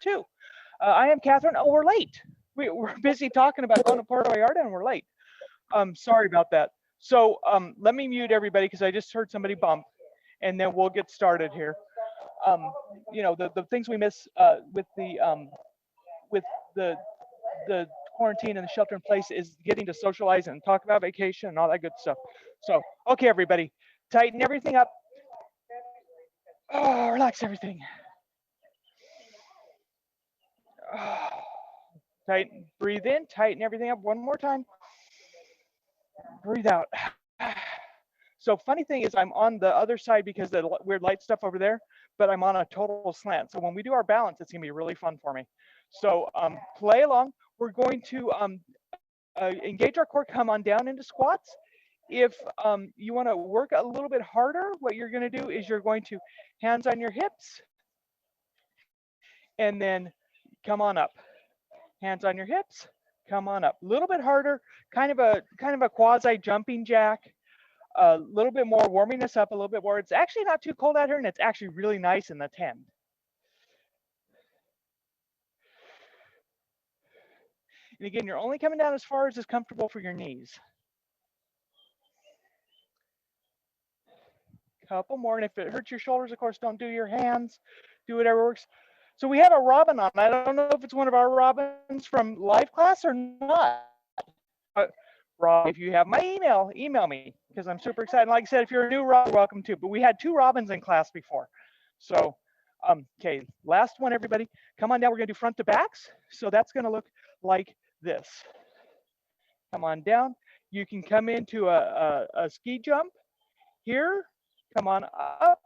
too. I am Kathryn. Oh, we're late. We're busy talking about going to Puerto Vallarta and we're late. Sorry about that. So let me mute everybody because I just heard somebody bump, and then we'll get started here. Um, the things we miss with the quarantine and the shelter in place is getting to socialize and talk about vacation and all that good stuff. So okay, everybody, tighten everything up. Oh, relax everything. Oh, tighten, breathe in, tighten everything up one more time. Breathe out. So funny thing is I'm on the other side because the weird light stuff over there, but I'm on a total slant. So when we do our balance, it's gonna be really fun for me. So play along. We're going to engage our core, come on down into squats. If you want to work a little bit harder, what you're going to do is you're going to hands on your hips and then come on up. Hands on your hips, come on up. A little bit harder, kind of a quasi jumping jack. A little bit more, warming us up a little bit more. It's actually not too cold out here, and it's actually really nice in the tent. And again, you're only coming down as far as is comfortable for your knees. Couple more, and if it hurts your shoulders, of course, don't do your hands. Do whatever works. So we have a robin on. I don't know if it's one of our robins from live class or not. Rob, if you have my email me because I'm super excited. Like I said, if you're a new Robin, you're welcome too. But we had two Robins in class before. So, okay, last one, everybody. Come on down. We're going to do front to backs. So that's going to look like this. Come on down. You can come into a ski jump here. Come on up.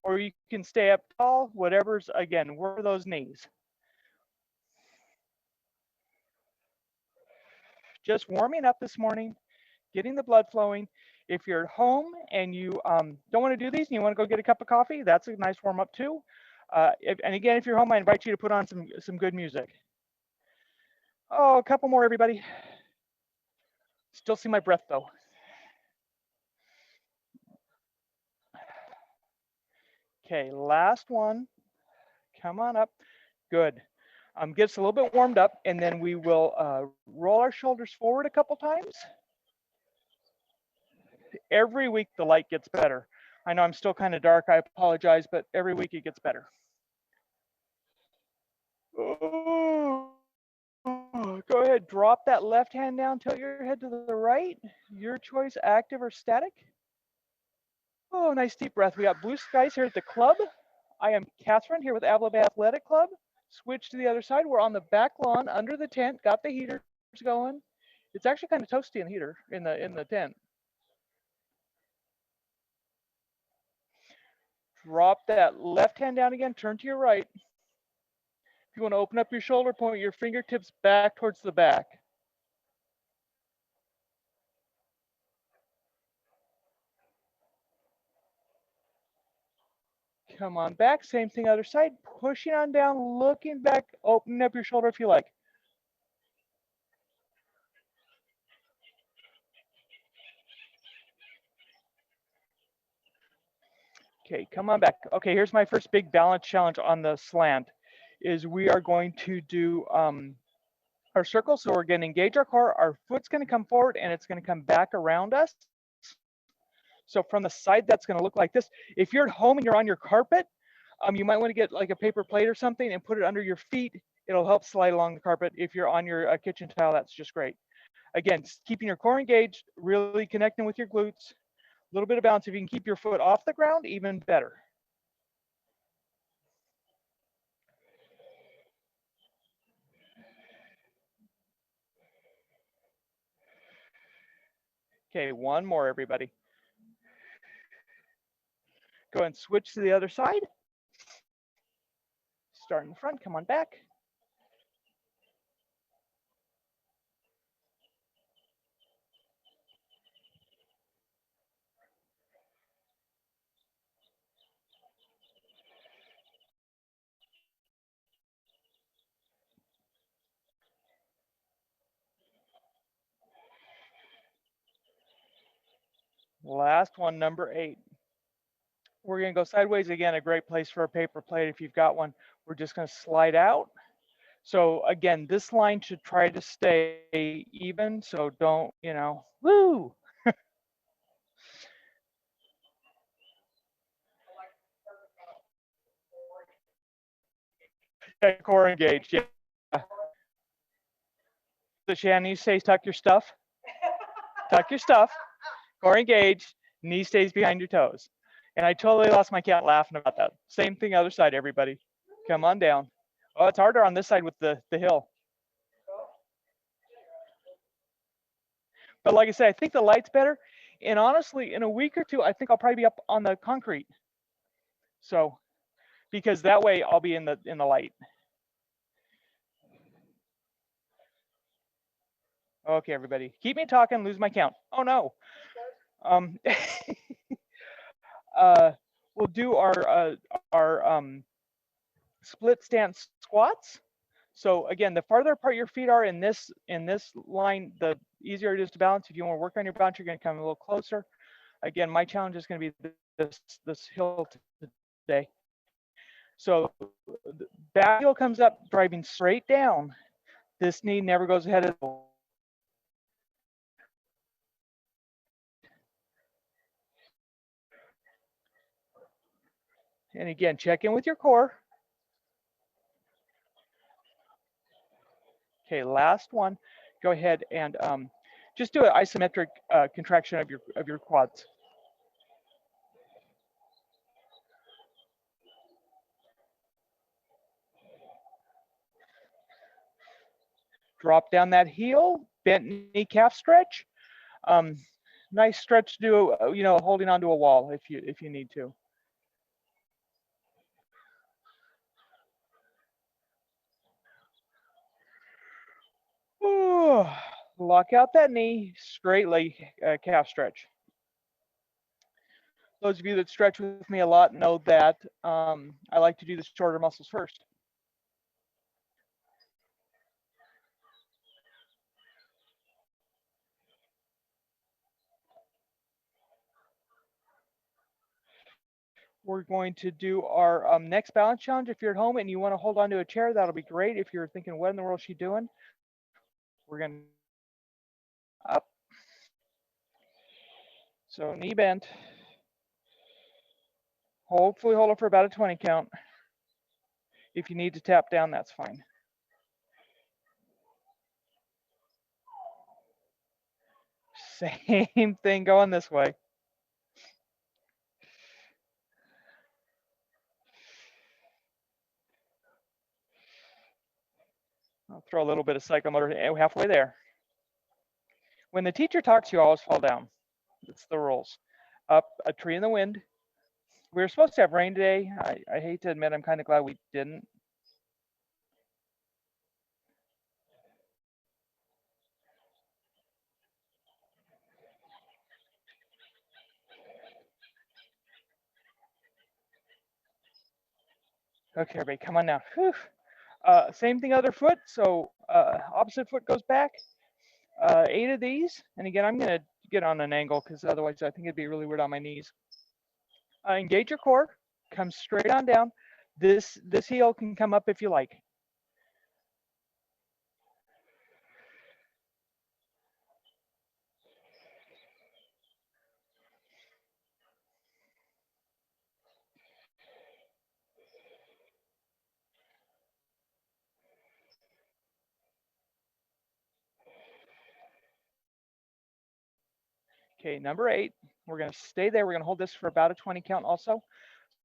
Or you can stay up tall, whatever's, again, work for those knees. Just warming up this morning, getting the blood flowing. If you're at home and you don't want to do these and you want to go get a cup of coffee, that's a nice warm up too. And again, if you're home, I invite you to put on some good music. Oh, a couple more, everybody. Still see my breath though. Okay, last one. Come on up. Good. Get us a little bit warmed up, and then we will roll our shoulders forward a couple times. Every week the light gets better. I know I'm still kind of dark. I apologize, but every week it gets better. Oh, go ahead, drop that left hand down, tilt your head to the right. Your choice, active or static. Oh, nice deep breath. We got blue skies here at the club. I am Kathryn here with Avila Bay Athletic Club. Switch to the other side. We're on the back lawn under the tent. Got the heaters going. It's actually kind of toasty in the heater in the tent. Drop that left hand down again. Turn to your right. If you want to open up your shoulder, point your fingertips back towards the back. Come on back. Same thing other side. Pushing on down, looking back, opening up your shoulder if you like. Okay, come on back. Okay, here's my first big balance challenge on the slant. Is we are going to do our circle. So we're going to engage our core. Our foot's going to come forward and it's going to come back around us. So from the side, that's going to look like this. If you're at home and you're on your carpet, you might want to get like a paper plate or something and put it under your feet. It'll help slide along the carpet. If you're on your kitchen tile, that's just great. Again, keeping your core engaged, really connecting with your glutes, a little bit of balance. If you can keep your foot off the ground, even better. Okay, one more, everybody. Go ahead and switch to the other side. Start in the front, come on back. Last one, number 8. We're going to go sideways again, a great place for a paper plate if you've got one. We're just going to slide out. So again, this line should try to stay even, so don't, woo! Yeah, core engaged, yeah. So Shannon, you say tuck your stuff, core engaged, knee stays behind your toes. And I totally lost my cat laughing about that. Same thing other side, everybody. Come on down. Oh, it's harder on this side with the hill. But like I said, I think the light's better. And honestly, in a week or two, I think I'll probably be up on the concrete. So, because that way I'll be in the light. Okay, everybody, keep me talking. Lose my count. Oh no. Um, uh, we'll do our split stance squats. So again, the farther apart your feet are in this line, the easier it is to balance. If you want to work on your balance, you're going to come a little closer. Again, my challenge is going to be this hill today. So the back heel comes up, driving straight down. This knee never goes ahead of the. And again, check in with your core. Okay, last one. Go ahead and just do an isometric contraction of your quads. Drop down that heel, bent knee calf stretch. Nice stretch to do, holding onto a wall if you need to. Ooh, lock out that knee, straight leg calf stretch. Those of you that stretch with me a lot know that I like to do the shorter muscles first. We're going to do our next balance challenge. If you're at home and you want to hold onto a chair, that'll be great. If you're thinking, what in the world is she doing? We're going to up. So knee bent. Hopefully hold it for about a 20 count. If you need to tap down, that's fine. Same thing going this way. I'll throw a little bit of psychomotor halfway there. When the teacher talks, you always fall down. It's the rules. Up, a tree in the wind. We were supposed to have rain today. I hate to admit, I'm kind of glad we didn't. Okay, everybody, come on now. Whew. Same thing, other foot. So opposite foot goes back. 8 of these. And again, I'm going to get on an angle because otherwise I think it'd be really weird on my knees. Engage your core. Come straight on down. This heel can come up if you like. Okay, number 8. We're going to stay there. We're going to hold this for about a 20 count also.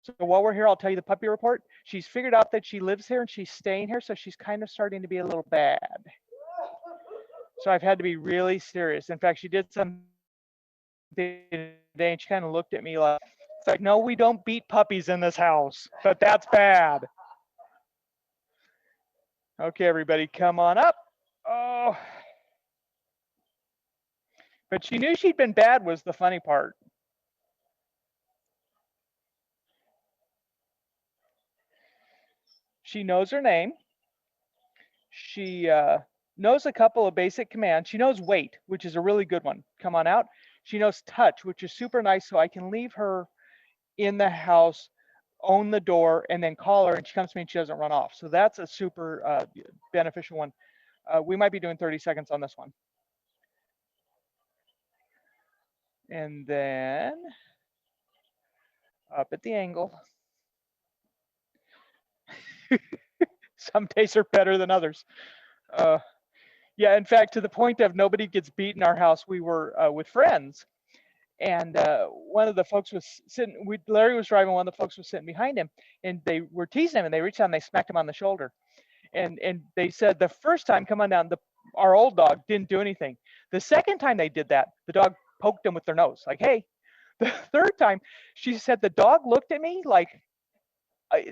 So while we're here, I'll tell you the puppy report. She's figured out that she lives here and she's staying here, so she's kind of starting to be a little bad. So I've had to be really serious. In fact, she did something today and she kind of looked at me like, it's like, no, we don't beat puppies in this house, but that's bad. Okay, everybody, come on up. Oh. But she knew she'd been bad was the funny part. She knows her name. She knows a couple of basic commands. She knows wait, which is a really good one. Come on out. She knows touch, which is super nice, so I can leave her in the house, own the door, and then call her, and she comes to me and she doesn't run off. So that's a super beneficial one. We might be doing 30 seconds on this one. And then up at the angle. Some days are better than others. Uh, yeah, in fact, to the point of nobody gets beat in our house, we were with friends, and one of the folks was sitting. Larry was driving. One of the folks was sitting behind him, and they were teasing him. And they reached out and they smacked him on the shoulder. And they said the first time, come on down. Our old dog didn't do anything. The second time they did that, the dog poked him with their nose, like, "Hey." The third time, she said the dog looked at me like,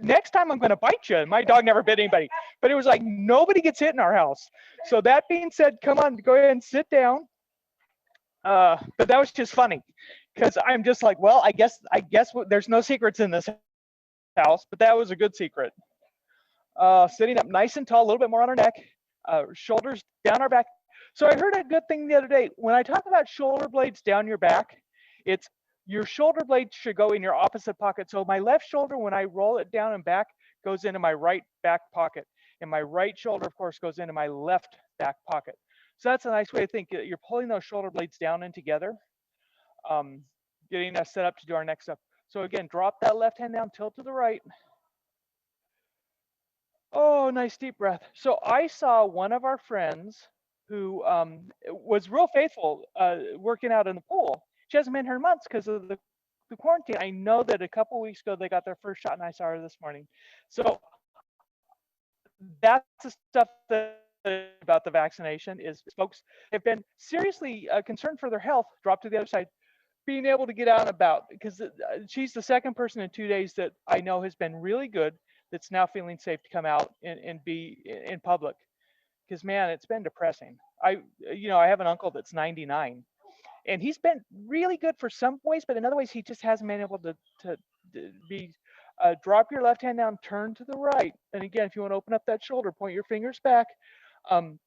next time I'm going to bite you. And my dog never bit anybody, but it was like nobody gets hit in our house. So that being said, come on, go ahead and sit down. But that was just funny because I'm just like, well, I guess there's no secrets in this house, but that was a good secret. Sitting up nice and tall, a little bit more on our neck, shoulders down our back. So I heard a good thing the other day. When I talk about shoulder blades down your back, it's your shoulder blades should go in your opposite pocket. So my left shoulder, when I roll it down and back, goes into my right back pocket. And my right shoulder, of course, goes into my left back pocket. So that's a nice way to think. You're pulling those shoulder blades down and together, um, getting us set up to do our next step. So again, drop that left hand down, tilt to the right. Oh, nice deep breath. So I saw one of our friends who was real faithful working out in the pool. She hasn't been here in months because of the quarantine. I know that a couple weeks ago they got their first shot, and I saw her this morning. So that's the stuff that about the vaccination is folks have been seriously concerned for their health. Drop to the other side, being able to get out and about because she's the second person in 2 days that I know has been really good. That's now feeling safe to come out and be in public. Because man, it's been depressing. I have an uncle that's 99, and he's been really good for some ways, but in other ways he just hasn't been able to be. Drop your left hand down, turn to the right, and again, if you want to open up that shoulder, point your fingers back. Um,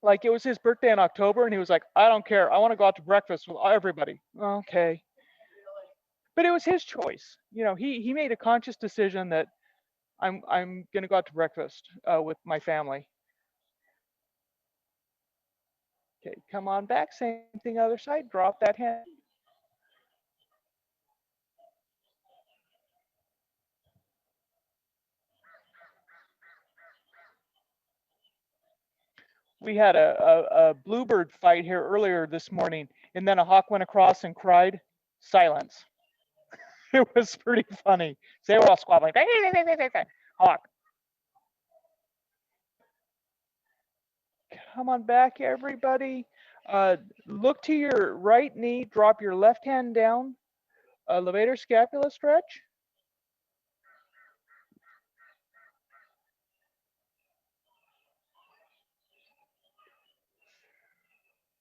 like it was his birthday in October, and he was like, "I don't care. I want to go out to breakfast with everybody." Okay, but it was his choice. He made a conscious decision that I'm gonna go out to breakfast with my family. Okay, come on back. Same thing, other side. Drop that hand. We had a bluebird fight here earlier this morning, and then a hawk went across and cried. Silence. It was pretty funny. So they were all squabbling. Hawk, come on back, everybody. Look to your right knee. Drop your left hand down. Levator scapula stretch.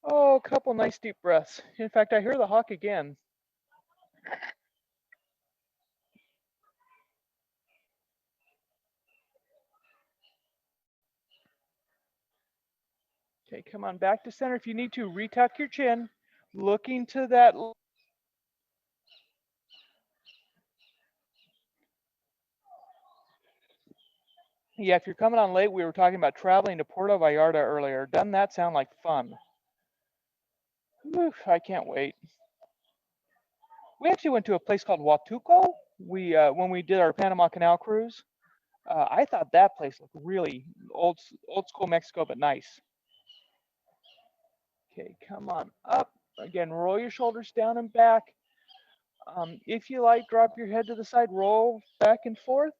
Oh, a couple nice deep breaths. In fact, I hear the hawk again. Okay, come on back to center. If you need to, retuck your chin. Looking to that. Yeah, if you're coming on late, we were talking about traveling to Puerto Vallarta earlier. Doesn't that sound like fun? Oof, I can't wait. We actually went to a place called Huatuco. When we did our Panama Canal cruise, I thought that place looked really old school Mexico, but nice. Okay, come on up. Again, roll your shoulders down and back. If you like, drop your head to the side, roll back and forth.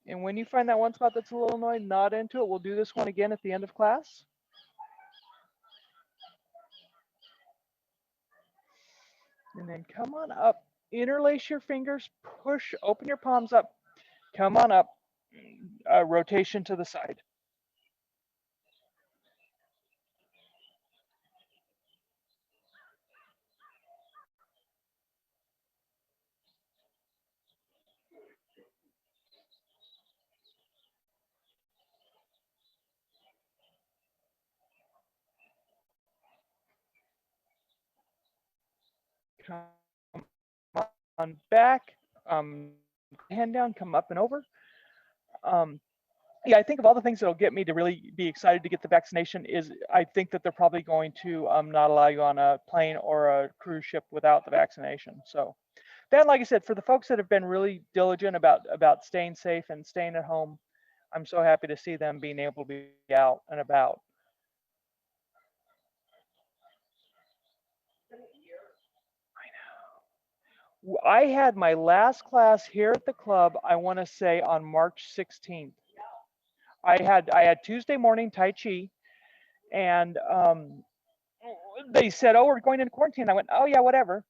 And when you find that one spot that's a little annoying, nod into it. We'll do this one again at the end of class. And then come on up. Interlace your fingers, push, open your palms up. Come on up. Rotation to the side. on back, hand down, come up and over. Um, yeah, I think of all the things that'll get me to really be excited to get the vaccination is I think that they're probably going to not allow you on a plane or a cruise ship without the vaccination. So then, like I said, for the folks that have been really diligent about staying safe and staying at home, I'm so happy to see them being able to be out and about. I had my last class here at the club, I want to say on March 16th. I had Tuesday morning Tai Chi, and they said, "Oh, we're going into quarantine." I went, "Oh yeah, whatever."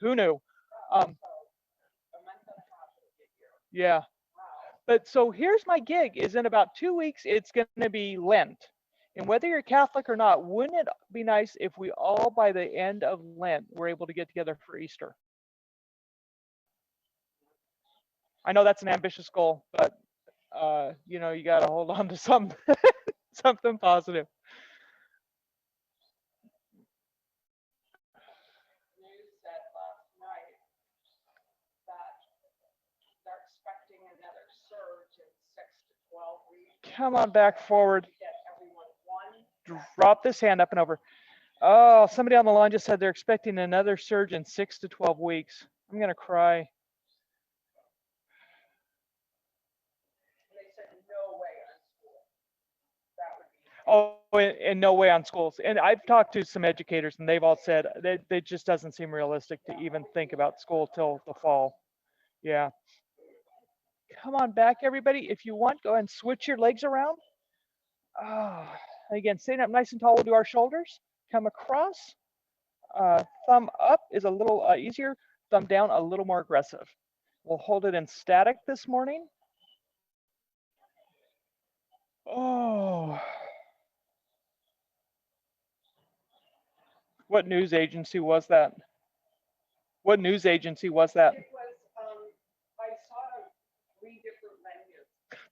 Who knew? Um, yeah. But so here's my gig: is in about 2 weeks, it's going to be Lent, and whether you're Catholic or not, wouldn't it be nice if we all, by the end of Lent, were able to get together for Easter? I know that's an ambitious goal, but you got to hold on to something positive. Come on back forward. Drop this hand up and over. Oh, somebody on the line just said they're expecting another surge in 6 to 12 weeks. I'm gonna cry. Oh, and no way on schools. And I've talked to some educators, and they've all said that it just doesn't seem realistic to even think about school till the fall. Yeah. Come on back, everybody. If you want, go ahead and switch your legs around. Ah, again, sitting up nice and tall, we'll do our shoulders. Come across. Thumb up is a little easier. Thumb down a little more aggressive. We'll hold it in static this morning. Oh, what news agency was that? What news agency was that?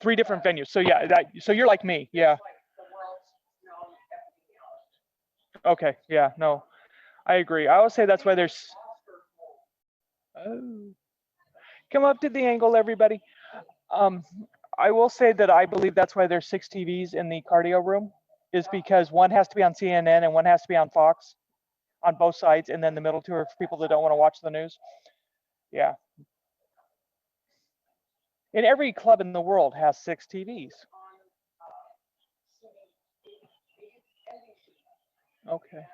Three different venues. So yeah, so you're like me. Yeah. Okay. Yeah. No, I agree. I always say that's why there's. Oh, come up to the angle, everybody. Um, I will say that I believe that's why there's 6 TVs in the cardio room, is because one has to be on CNN and one has to be on Fox on both sides, and then the middle two are for people that don't want to watch the news. Yeah. And every club in the world has 6 TVs. Okay.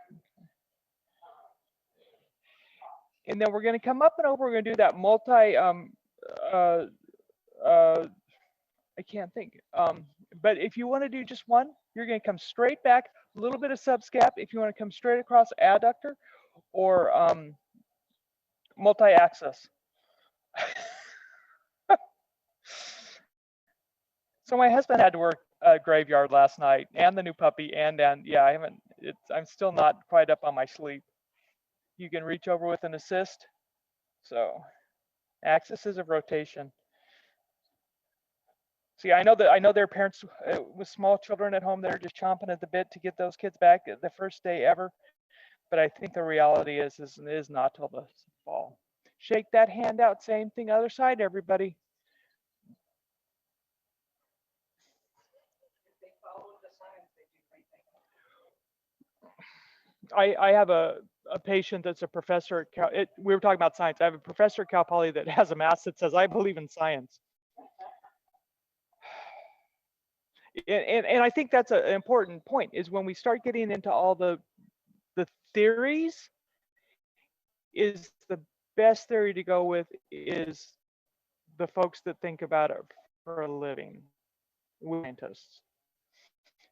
And then we're going to come up and over. We're going to do that multi. Uh, uh, I can't think. But if you want to do just one, you're going to come straight back, a little bit of subscap. If you want to come straight across adductor or multi-axis. So my husband had to work a graveyard last night, and the new puppy, and yeah, I haven't. I'm still not quite up on my sleep. You can reach over with an assist. So axis of rotation. See, I know there are parents with small children at home that are just chomping at the bit to get those kids back the first day ever. But I think the reality is not till the fall. Shake that hand out. Same thing, other side, everybody. I have a patient that's a professor at Cal. We were talking about science. I have a professor at Cal Poly that has a mask that says, "I believe in science." And I think that's an important point, is when we start getting into all the theories, is the best theory to go with is the folks that think about it for a living, scientists.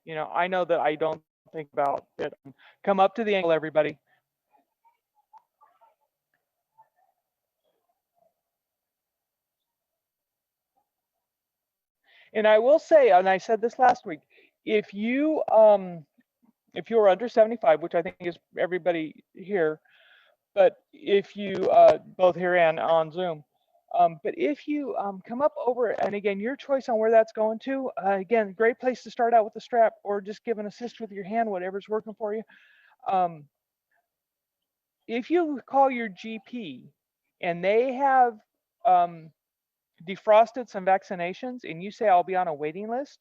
I know that I don't think about it. Come up to the angle, everybody. And I will say, and I said this last week, if you are under 75, which I think is everybody here, but if you both here and on Zoom, but if you come up over, and again, your choice on where that's going to, again, great place to start out with the strap, or just give an assist with your hand, whatever's working for you. Um, if you call your GP and they have um, defrosted some vaccinations and you say I'll be on a waiting list,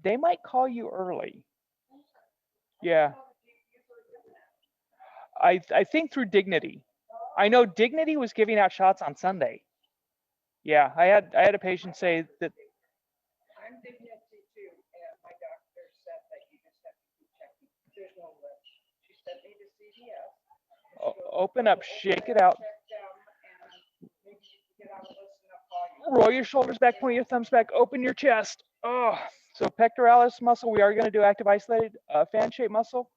they might call you early. Yeah, I think through Dignity. I know Dignity was giving out shots on Sunday. Yeah, I had a patient say that. Open up, shake it out. Roll your shoulders back, point your thumbs back, open your chest. Oh, so pectoralis muscle, we are going to do active isolated fan shaped muscle.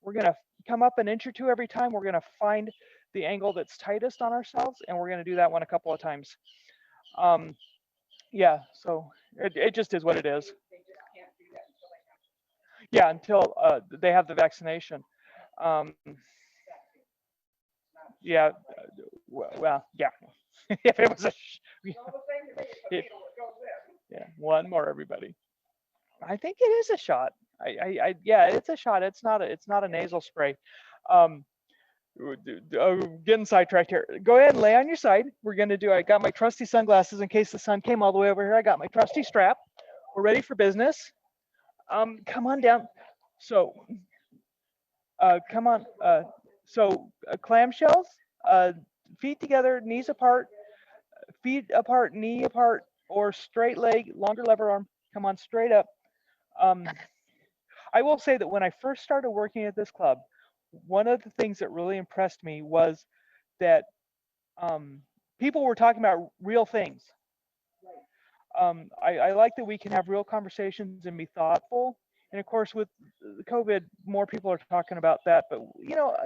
We're going to come up an inch or two every time. We're going to find the angle that's tightest on ourselves, and we're going to do that one a couple of times. Um, yeah, so it just is what it is. Yeah, until they have the vaccination. Um, yeah, well, yeah. If it was it, yeah, one more, everybody. I think it is a shot. Yeah, it's a shot. It's not a nasal spray. Um, Getting sidetracked here. Go ahead and lay on your side. We're gonna do. I got my trusty sunglasses in case the sun came all the way over here. I got my trusty strap. We're ready for business. Come on down. So, come on. Clamshells. Uh, Feet together, knees apart, feet apart, knee apart, or straight leg, longer lever arm. Come on, straight up. Um, I will say that when I first started working at this club, one of the things that really impressed me was that um, people were talking about real things. I like that we can have real conversations and be thoughtful. And of course, with COVID, more people are talking about that. But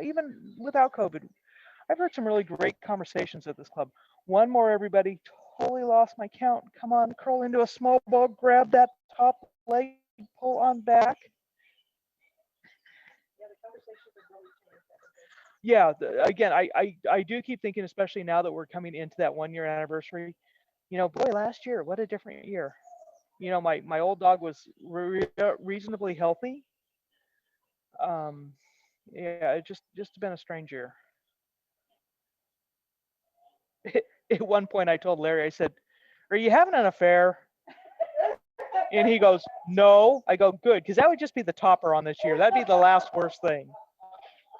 even without COVID, I've heard some really great conversations at this club. One more, everybody. Totally lost my count. Come on, curl into a small ball, grab that top leg, pull on back. Yeah, again, I do keep thinking, especially now that we're coming into that 1 year anniversary. Boy, last year, what a different year. My old dog was reasonably healthy. Um, yeah, it just been a strange year. At one point, I told Larry, I said, "Are you having an affair?" And he goes, "No." I go, "Good," because that would just be the topper on this year. That'd be the last worst thing.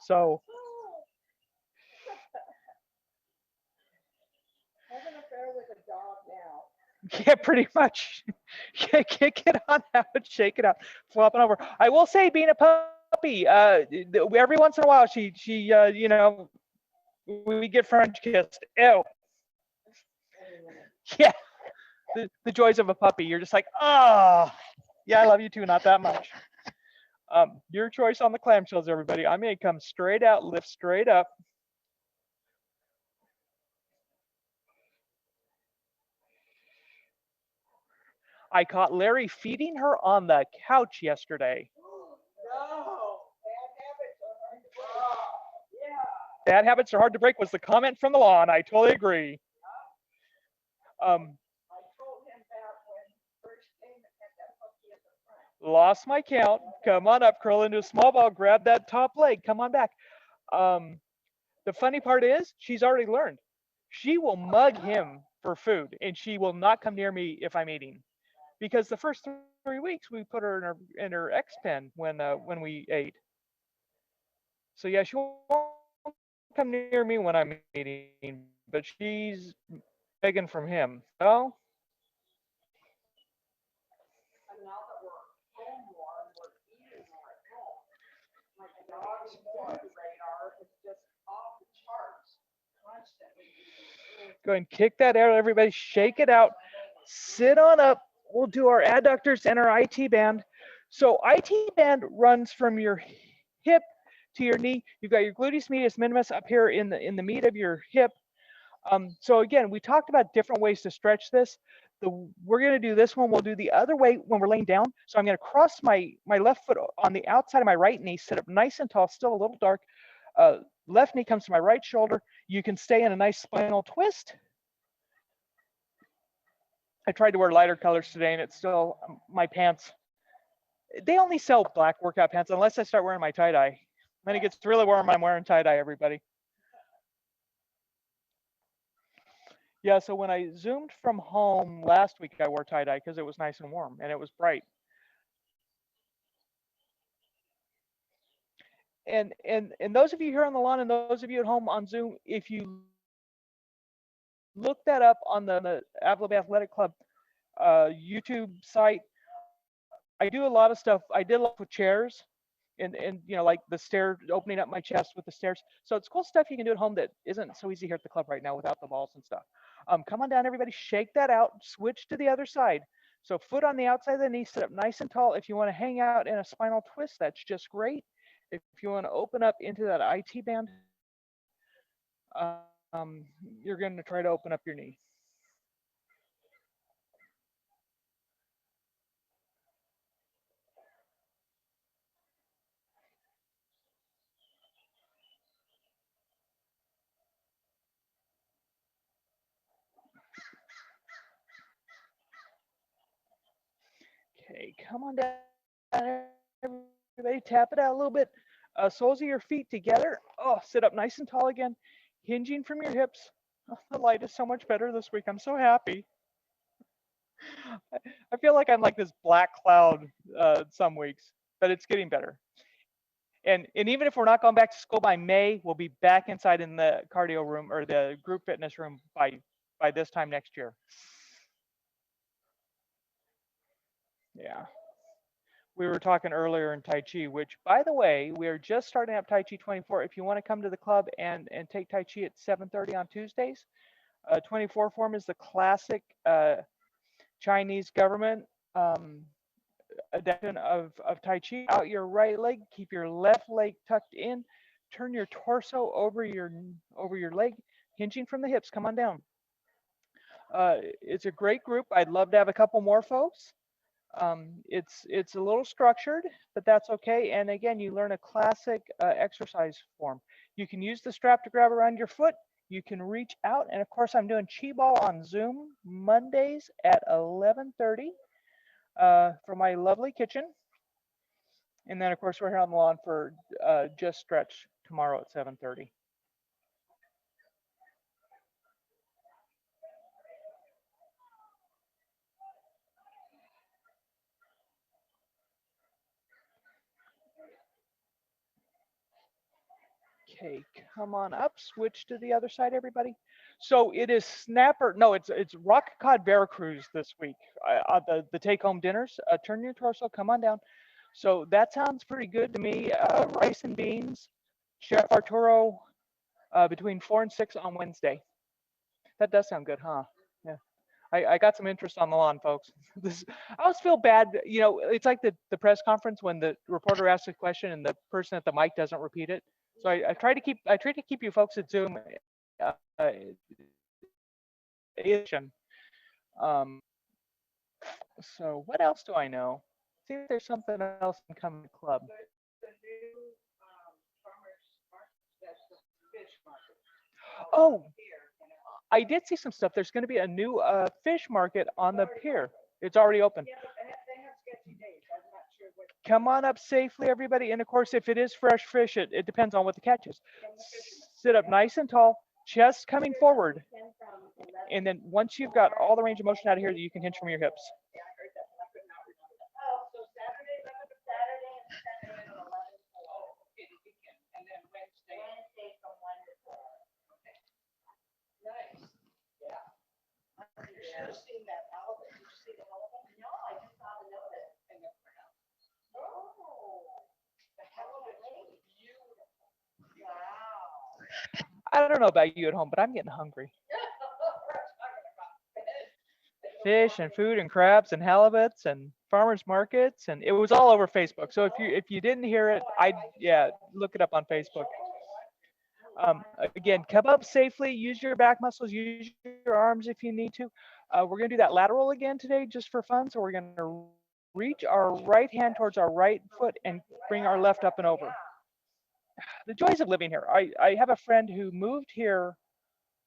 So, yeah, pretty much. Kick it on out, shake it out, flopping over. I will say, being a puppy, every once in a while, she, we get French kissed. Ew. Yeah, the joys of a puppy. You're just like, oh, yeah, I love you too, not that much. Your choice on the clamshells, everybody. I may come straight out, lift straight up. I caught Larry feeding her on the couch yesterday. Bad habits are hard to break was the comment from the lawn. I totally agree. Um, Lost my count. Come on up, curl into a small ball, grab that top leg. Come on back. Um, the funny part is, she's already learned. She will mug him for food, and she will not come near me if I'm eating. Because the first 3 weeks we put her in her X pen when we ate. So yeah, she won't come near me when I'm eating, but she's begging from him. Well, go and kick that out, everybody. Shake it out. Sit on up. We'll do our adductors and our IT band. So IT band runs from your hip to your knee. You've got your gluteus medius minimus up here in the meat of your hip. So again, we talked about different ways to stretch this. We're going to do this one. We'll do the other way when we're laying down. So I'm going to cross my left foot on the outside of my right knee, sit up nice and tall, still a little dark. Uh, Left knee comes to my right shoulder. You can stay in a nice spinal twist. I tried to wear lighter colors today, and it's still my pants. They only sell black workout pants unless I start wearing my tie dye. When it gets really warm, I'm wearing tie dye. Everybody. Yeah, so when I zoomed from home last week, I wore tie-dye because it was nice and warm and it was bright. And those of you here on the lawn and those of you at home on Zoom, if you look that up on the Avalon Athletic Club YouTube site, I do a lot of stuff. I did a lot with chairs and like the stair opening up my chest with the stairs. So it's cool stuff you can do at home that isn't so easy here at the club right now without the balls and stuff. Come on down, everybody. Shake that out. Switch to the other side. So foot on the outside of the knee, sit up nice and tall. If you want to hang out in a spinal twist, that's just great. If you want to open up into that IT band, you're going to try to open up your knee. Okay, come on down, everybody. Tap it out a little bit. Soles of your feet together. Oh, sit up nice and tall again. Hinging from your hips. Oh, the light is so much better this week. I'm so happy. I feel like I'm like this black cloud some weeks, but it's getting better. And even if we're not going back to school by May, we'll be back inside in the cardio room or the group fitness room by this time next year. Yeah. We were talking earlier in Tai Chi, which, by the way, we are just starting up Tai Chi 24. If you want to come to the club and take Tai Chi at 7:30 on Tuesdays, 24 form is the classic Chinese government um, adaptation of Tai Chi. Out your right leg, keep your left leg tucked in, turn your torso over your leg, hinging from the hips. Come on down. It's a great group. I'd love to have a couple more folks. It's a little structured, but that's okay. And again, you learn a classic exercise form. You can use the strap to grab around your foot. You can reach out, and of course, I'm doing Chi Ball on Zoom Mondays at 11:30 for my lovely kitchen. And then, of course, we're here on the lawn for Just Stretch tomorrow at 7:30. Okay, come on up. Switch to the other side, everybody. So it is snapper. No, it's rock cod Veracruz this week. The take home dinners. Turn your torso. Come on down. So that sounds pretty good to me. Rice and beans, Chef Arturo, between 4 and 6 on Wednesday. That does sound good, huh? Yeah. I got some interest on the lawn, folks. This I always feel bad. It's like the press conference when the reporter asks a question and the person at the mic doesn't repeat it. So I try to keep you folks at Zoom. Um, so what else do I know? See if there's something else in coming club. Oh, I did see some stuff. There's going to be a new fish market on the pier. It's already open. Come on up safely, everybody. And of course, if it is fresh fish, it depends on what the catch is. Sit up nice and tall, chest coming forward. And then once you've got all the range of motion out of here, you can hinge from your hips. I don't know about you at home, but I'm getting hungry. Fish and food and crabs and halibuts and farmers markets, and it was all over Facebook. So if you didn't hear it, yeah, look it up on Facebook. Again, come up safely. Use your back muscles. Use your arms if you need to. We're gonna do that lateral again today just for fun. So we're gonna reach our right hand towards our right foot and bring our left up and over. The joys of living here. I have a friend who moved here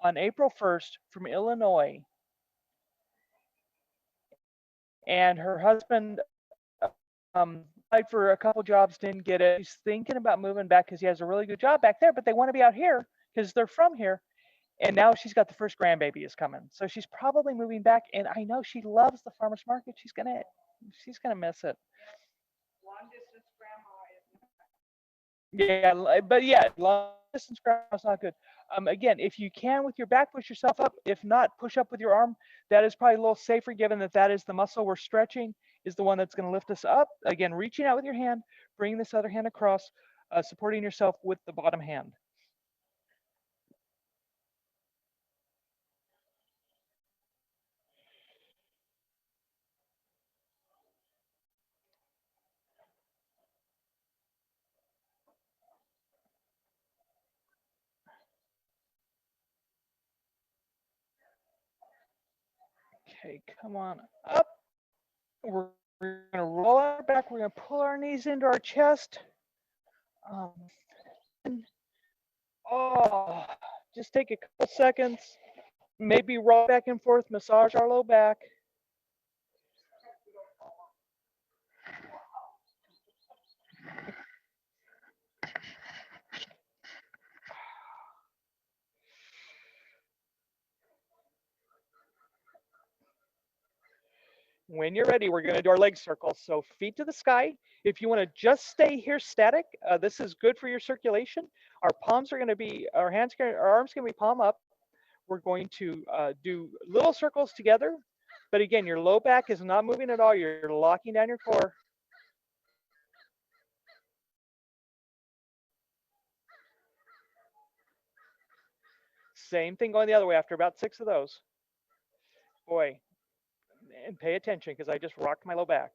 on April 1st from Illinois, and her husband applied for a couple jobs, didn't get it. He's thinking about moving back because he has a really good job back there, but they want to be out here because they're from here. And now she's got the first grandbaby is coming, so she's probably moving back. And I know she loves the farmers market. She's gonna miss it. Yeah, but yeah, long distance grandma's not good. Again, if you can with your back, push yourself up. If not, push up with your arm. That is probably a little safer, given that that is the muscle we're stretching, is the one that's going to lift us up. Again, reaching out with your hand, bringing this other hand across, supporting yourself with the bottom hand. Okay, come on up. We're going to roll our back. We're going to pull our knees into our chest. Um, oh, just take a couple seconds. Maybe roll back and forth, massage our low back. When you're ready, we're going to do our leg circles. So feet to the sky. If you want to just stay here static, this is good for your circulation. Our palms are going to be, our arms going to be palm up. We're going to do little circles together. But again, your low back is not moving at all. You're locking down your core. Same thing going the other way after about 6 of those. Boy, and pay attention because I just rocked my low back.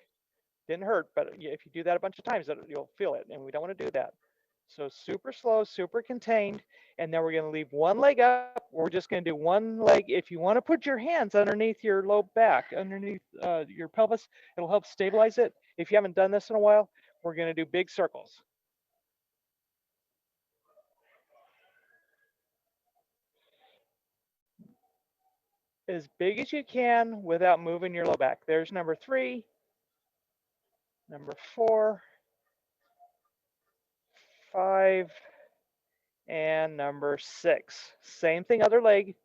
Didn't hurt, but if you do that a bunch of times, you'll feel it, and we don't want to do that. So super slow, super contained, and then we're going to leave one leg up. We're just going to do one leg. If you want to put your hands underneath your low back, underneath your pelvis, it'll help stabilize it. If you haven't done this in a while, we're going to do big circles. As big as you can without moving your low back. There's number 3, number 4, 5, and number 6. Same thing, other leg.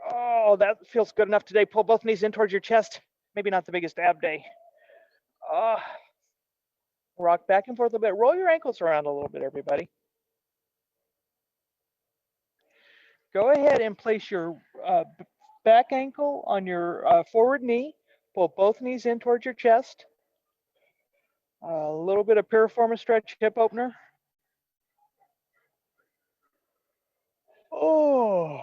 Oh, that feels good enough today. Pull both knees in towards your chest. Maybe not the biggest ab day. Uh, rock back and forth a bit. Roll your ankles around a little bit, everybody. Go ahead and place your back ankle on your forward knee. Pull both knees in towards your chest. A little bit of piriformis stretch, hip opener. Oh.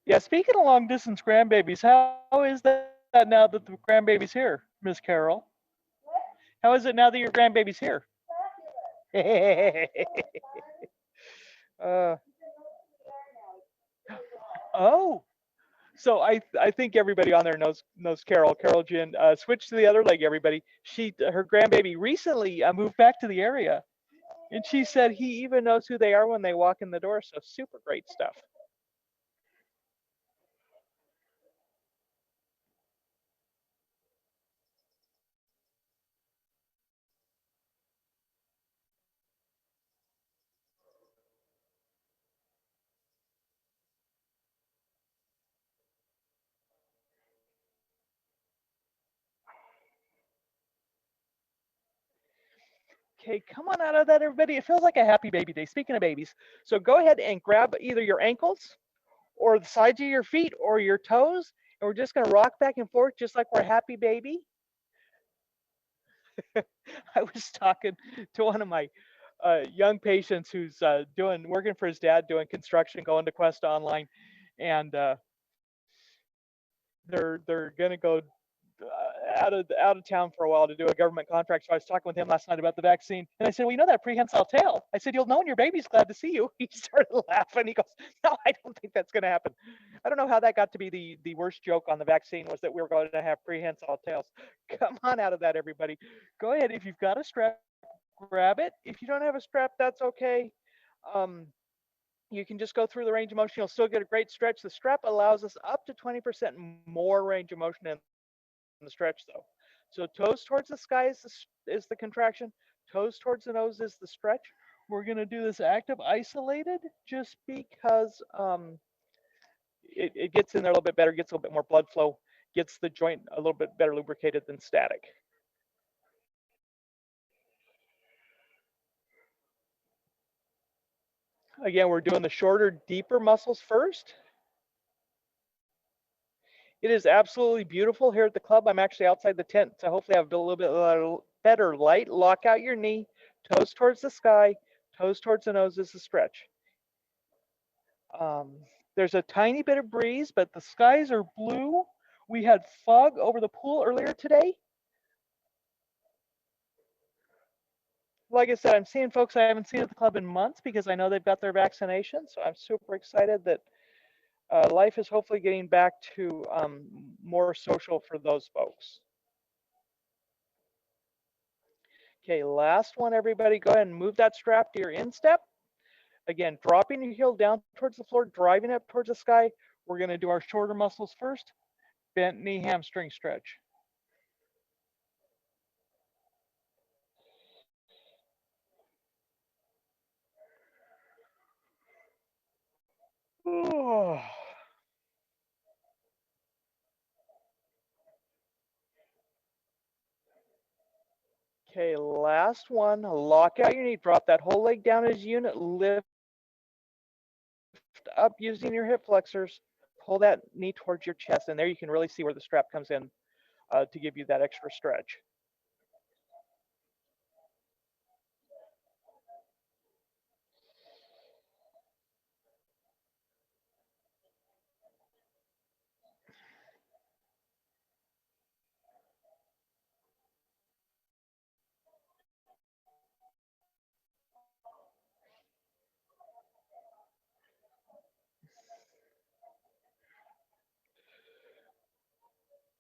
Yeah, speaking of long distance grandbabies, how is that now that the grandbaby's here, Miss Carol? How is it now that your grandbaby's here? uh, oh, so I think everybody on there knows Carol. Carol Jen. Switch to the other leg, everybody. Her grandbaby recently moved back to the area, and she said he even knows who they are when they walk in the door. So super great stuff. Okay, come on out of that, everybody. It feels like a happy baby day. Speaking of babies, so go ahead and grab either your ankles or the sides of your feet or your toes, and we're just going to rock back and forth just like we're a happy baby. I was talking to one of my young patients who's working for his dad, doing construction, going to Quest Online, and they're gonna go out of town for a while to do a government contract. So I was talking with him last night about the vaccine, and I said, "Well, you know that prehensile tail." I said, "You'll know when your baby's glad to see you." He started laughing. He goes, "No, I don't think that's going to happen." I don't know how that got to be the worst joke on the vaccine was that we were going to have prehensile tails. Come on out of that, everybody. Go ahead if you've got a strap, grab it. If you don't have a strap, that's okay. Um, you can just go through the range of motion. You'll still get a great stretch. The strap allows us up to 20% more range of motion in the stretch, though. So toes towards the sky is the contraction. Toes towards the nose is the stretch. We're going to do this active isolated just because it gets in there a little bit better, gets a little bit more blood flow, gets the joint a little bit better lubricated than static. Again, we're doing the shorter, deeper muscles first. It is absolutely beautiful here at the club. I'm actually outside the tent, so hopefully I have a little bit better light. Lock out your knee, toes towards the sky, toes towards the nose is the stretch. Um, there's a tiny bit of breeze, but the skies are blue. We had fog over the pool earlier today. Like I said, I'm seeing folks I haven't seen at the club in months because I know they've got their vaccination. So I'm super excited that life is hopefully getting back to more social for those folks. Okay, last one, everybody. Go ahead and move that strap to your instep. Again, dropping your heel down towards the floor, driving up towards the sky. We're going to do our shorter muscles first. Bent knee hamstring stretch. Oh. Okay, last one. Lock out your knee. Drop that whole leg down as a unit. Lift up using your hip flexors. Pull that knee towards your chest, and there you can really see where the strap comes in to give you that extra stretch.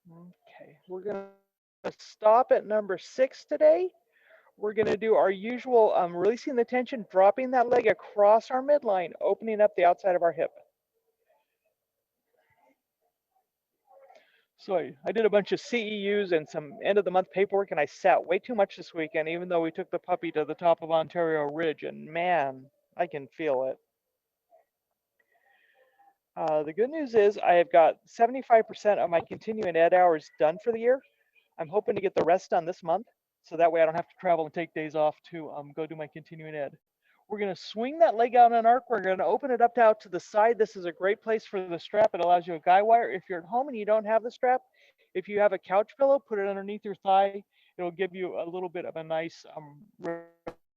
Okay, we're going to stop at number 6 today. We're going to do our usual releasing the tension, dropping that leg across our midline, opening up the outside of our hip. So I did a bunch of CEUs and some end of the month paperwork, and I sat way too much this weekend, even though we took the puppy to the top of Ontario Ridge, and man, I can feel it. The good news is I have got 75% of my continuing ed hours done for the year. I'm hoping to get the rest done this month, so that way I don't have to travel and take days off to go do my continuing ed. We're going to swing that leg out in an arc. We're going to open it up out to the side. This is a great place for the strap. It allows you a guy wire. If you're at home and you don't have the strap, if you have a couch pillow, put it underneath your thigh. It'll give you a little bit of a nice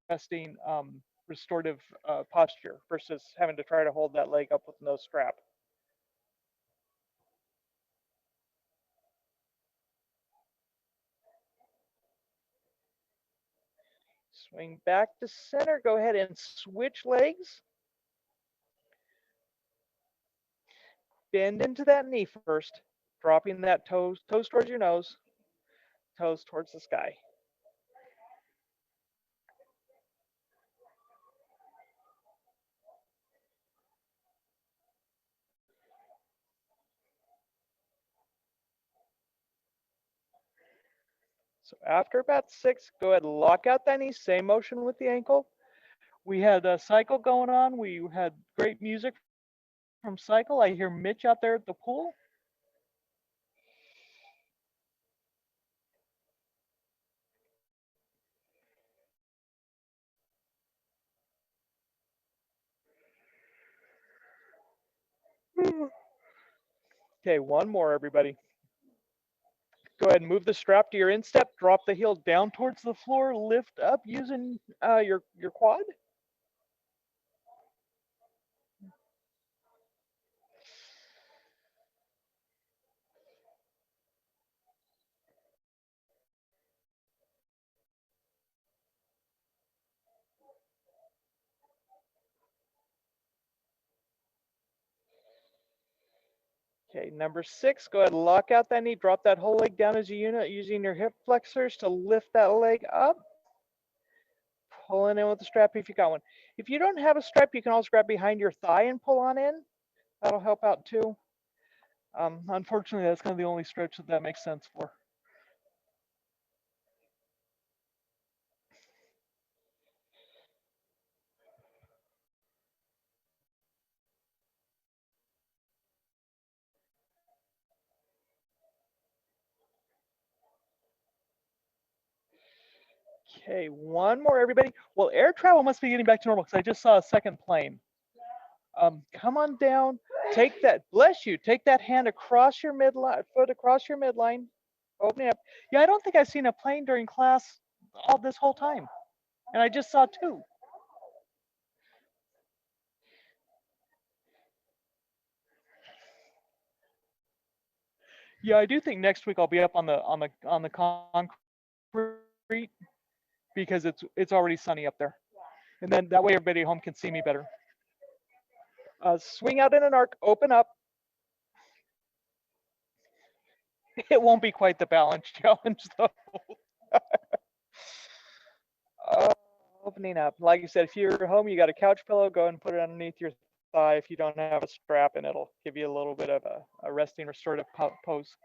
resting, restorative posture versus having to try to hold that leg up with no strap. Swing back to center. Go ahead and switch legs. Bend into that knee first, dropping that toes towards your nose, toes towards the sky. So after about 6, go ahead and lock out that knee. Same motion with the ankle. We had a cycle going on. We had great music from cycle. I hear Mitch out there at the pool. Okay, one more, everybody. Go ahead and move the strap to your instep. Drop the heel down towards the floor. Lift up using your quad. Okay, number 6, go ahead and lock out that knee, drop that whole leg down as a unit, using your hip flexors to lift that leg up, pulling in with the strap if you got one. If you don't have a strap, you can also grab behind your thigh and pull on in. That'll help out too. Unfortunately, that's kind of the only stretch that makes sense for. Okay, one more, everybody. Well, air travel must be getting back to normal because I just saw a second plane. Come on down. Take that. Bless you. Take that hand across your midline, foot across your midline. Open it up. Yeah, I don't think I've seen a plane during class all this whole time, and I just saw 2. Yeah, I do think next week I'll be up on the concrete because it's already sunny up there, and then that way everybody at home can see me better. Swing out in an arc. Open up. It won't be quite the balance challenge though. Uh, Opening up. Like you said, if you're at home, you got a couch pillow, go and put it underneath your thigh if you don't have a strap, and it'll give you a little bit of a resting restorative pose.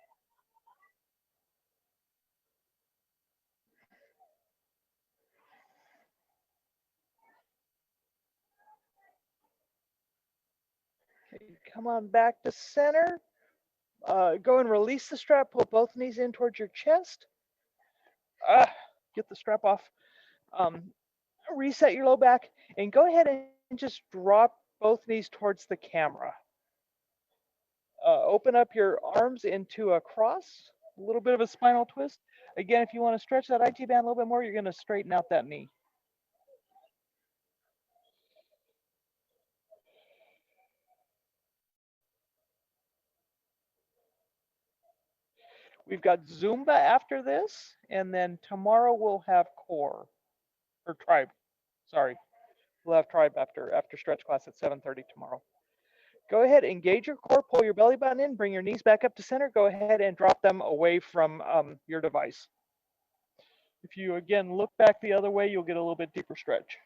Okay, come on back to center. Go and release the strap. Pull both knees in towards your chest. Get the strap off. Um, Reset your low back, and go ahead and just drop both knees towards the camera. Open up your arms into a cross, a little bit of a spinal twist. Again, if you want to stretch that IT band a little bit more, you're going to straighten out that knee. We've got Zumba after this, and then tomorrow we'll have core or tribe. Sorry, we'll have tribe after stretch class at 7:30 tomorrow. Go ahead, engage your core, pull your belly button in, bring your knees back up to center. Go ahead and drop them away from your device. If you again look back the other way, you'll get a little bit deeper stretch.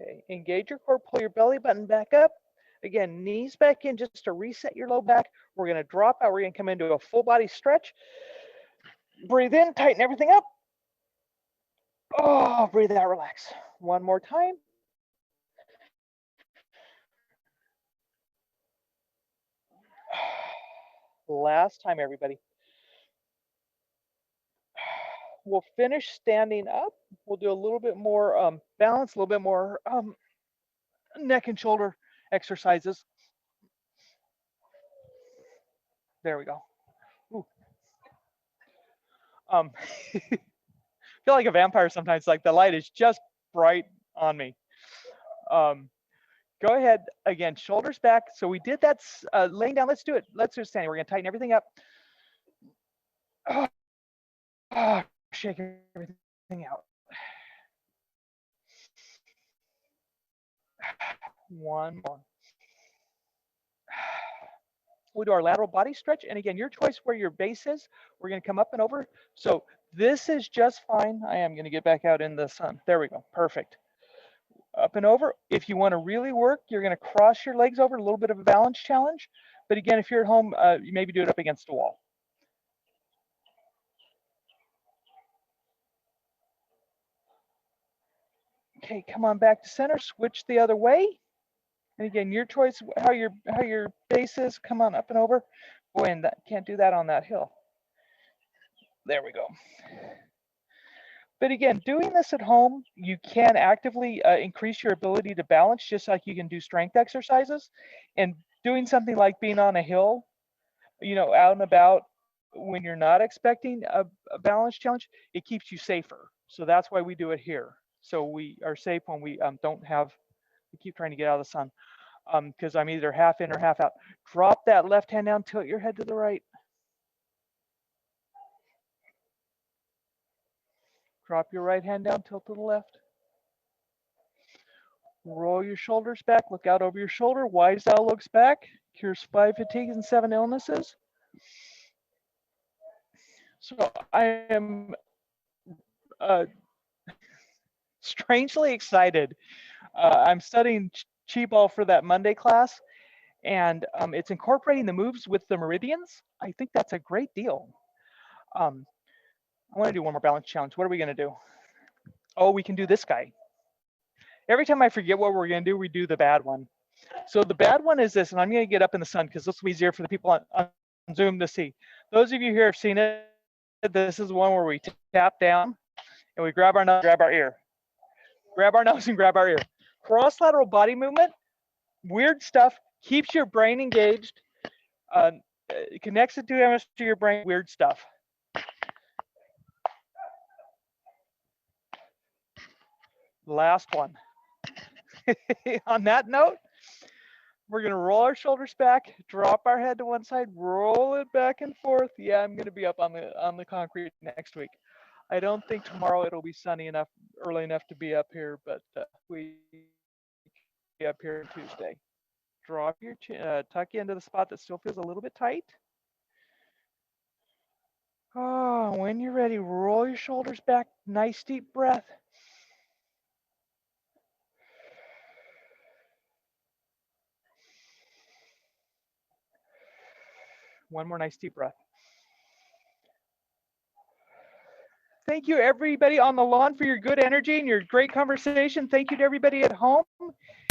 Okay, engage your core, pull your belly button back up. Again, knees back in just to reset your low back. We're gonna drop out, we're gonna come into a full body stretch. Breathe in, tighten everything up. Oh, breathe out, relax. One more time. Last time, everybody. We'll finish standing up. We'll do a little bit more balance, a little bit more neck and shoulder exercises. There we go. Ooh. Feel like a vampire sometimes. Like the light is just bright on me. Um, go ahead again, shoulders back. So we did that laying down. Let's do it. Let's do it standing. We're gonna tighten everything up. Shake everything out. One more. We'll do our lateral body stretch. And again, your choice where your base is. We're going to come up and over. So this is just fine. I am going to get back out in the sun. There we go. Perfect. Up and over. If you want to really work, you're going to cross your legs over, a little bit of a balance challenge. But again, if you're at home, you maybe do it up against a wall. Okay, come on back to center. Switch the other way. And again, your choice how your base is. Come on up and over. Boy, and that can't do that on that hill. There we go. But again, doing this at home, you can actively increase your ability to balance, just like you can do strength exercises. And doing something like being on a hill, out and about when you're not expecting a balance challenge, it keeps you safer. So that's why we do it here. So we are safe when we don't have, we keep trying to get out of the sun. because I'm either half in or half out. Drop that left hand down, tilt your head to the right. Drop your right hand down, tilt to the left. Roll your shoulders back, look out over your shoulder. Wise owl looks back, cures 5 fatigues and 7 illnesses. So I am uh, strangely excited. I'm studying chi ball for that Monday class, and it's incorporating the moves with the meridians. I think that's a great deal. Um, I want to do one more balance challenge. What are we going to do? Oh, we can do this guy. Every time I forget what we're going to do, we do the bad one. So the bad one is this, and I'm going to get up in the sun because this will be easier for the people on Zoom to see. Those of you here have seen it. This is one where we tap down and we grab our nose, grab our ear. Grab our nose and grab our ear. Cross lateral body movement, weird stuff, keeps your brain engaged, connects the two hemispheres to your brain, weird stuff. Last one. On that note, we're going to roll our shoulders back, drop our head to one side, roll it back and forth. Yeah, I'm going to be up on the concrete next week. I don't think tomorrow it'll be sunny enough, early enough to be up here, but we be up here Tuesday. Drop your chin, tuck you into the spot that still feels a little bit tight. Oh, when you're ready, roll your shoulders back. Nice deep breath. One more nice deep breath. Thank you, everybody on the lawn, for your good energy and your great conversation. Thank you to everybody at home.